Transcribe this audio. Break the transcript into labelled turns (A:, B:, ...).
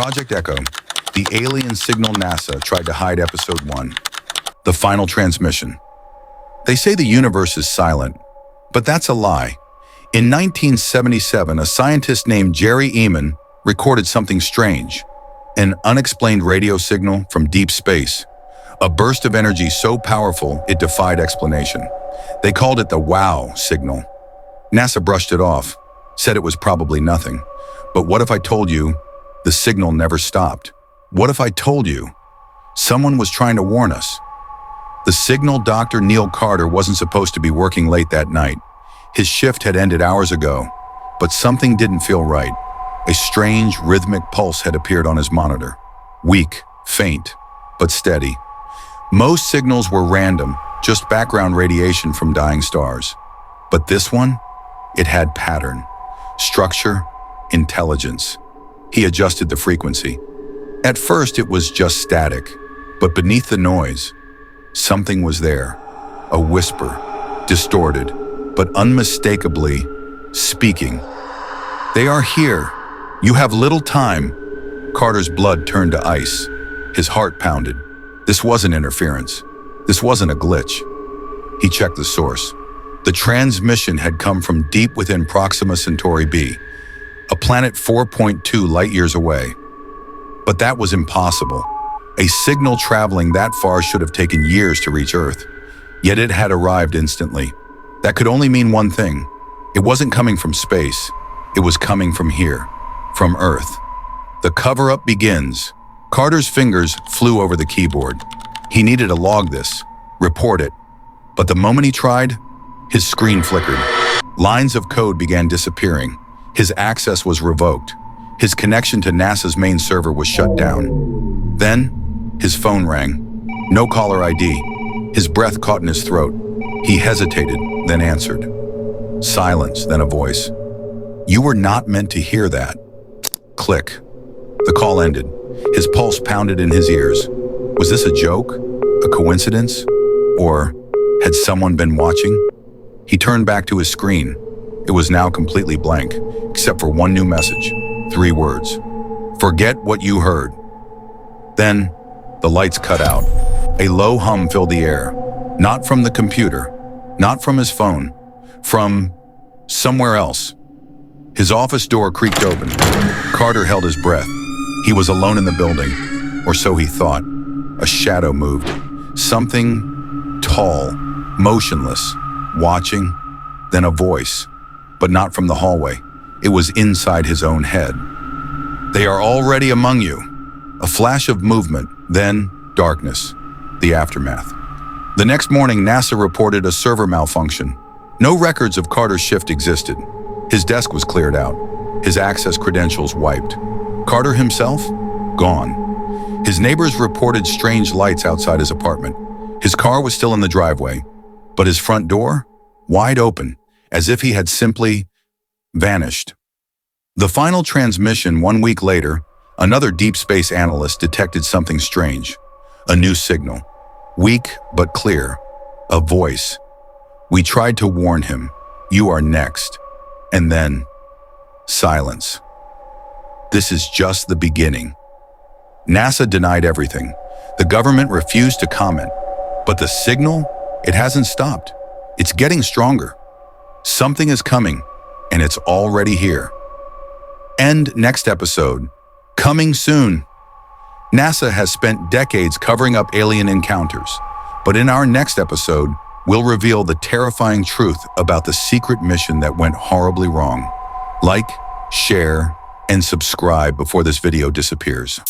A: Project Echo, the alien signal NASA tried to hide episode 1. The final transmission. They say the universe is silent, but that's a lie. In 1977, a scientist named Jerry Eman recorded something strange, an unexplained radio signal from deep space, a burst of energy so powerful it defied explanation. They called it the WOW signal. NASA brushed it off, said it was probably nothing. But what if I told you the signal never stopped? What if I told you someone was trying to warn us? The signal Dr. Neil Carter wasn't supposed to be working late that night. His shift had ended hours ago, but something didn't feel right. A strange, rhythmic pulse had appeared on his monitor. Weak, faint, but steady. Most signals were random, just background radiation from dying stars. But this one, it had pattern, structure, intelligence. He adjusted the frequency. At first, it was just static, but beneath the noise, something was there. A whisper, distorted, but unmistakably speaking. They are here. You have little time. Carter's blood turned to ice. His heart pounded. This wasn't interference. This wasn't a glitch. He checked the source. The transmission had come from deep within Proxima Centauri b, a planet 4.2 light-years away. But that was impossible. A signal traveling that far should have taken years to reach Earth. Yet it had arrived instantly. That could only mean one thing. It wasn't coming from space. It was coming from here, from Earth. The cover-up begins. Carter's fingers flew over the keyboard. He needed to log this, report it. But the moment he tried, his screen flickered. Lines of code began disappearing. His access was revoked. His connection to NASA's main server was shut down. Then, his phone rang. No caller ID. His breath caught in his throat. He hesitated, then answered. Silence, then a voice. You were not meant to hear that. Click. The call ended. His pulse pounded in his ears. Was this a joke? A coincidence? Or had someone been watching? He turned back to his screen. It was now completely blank, except for one new message. 3 words. Forget what you heard. Then, the lights cut out. A low hum filled the air. Not from the computer, not from his phone, from somewhere else. His office door creaked open. Carter held his breath. He was alone in the building, or so he thought. A shadow moved. Something tall, motionless, watching, then a voice, but not from the hallway. It was inside his own head. They are already among you. A flash of movement, then darkness, the aftermath. The next morning, NASA reported a server malfunction. No records of Carter's shift existed. His desk was cleared out. His access credentials wiped. Carter himself? Gone. His neighbors reported strange lights outside his apartment. His car was still in the driveway, but his front door? Wide open, as if he had simply vanished. The final transmission 1 week later, another deep space analyst detected something strange. A new signal. Weak but clear. A voice. We tried to warn him. You are next. And then, silence. This is just the beginning. NASA denied everything. The government refused to comment. But the signal, it hasn't stopped. It's getting stronger. Something is coming, and it's already here. End next episode. Coming soon. NASA has spent decades covering up alien encounters, but in our next episode, we'll reveal the terrifying truth about the secret mission that went horribly wrong. Like, share, and subscribe before this video disappears.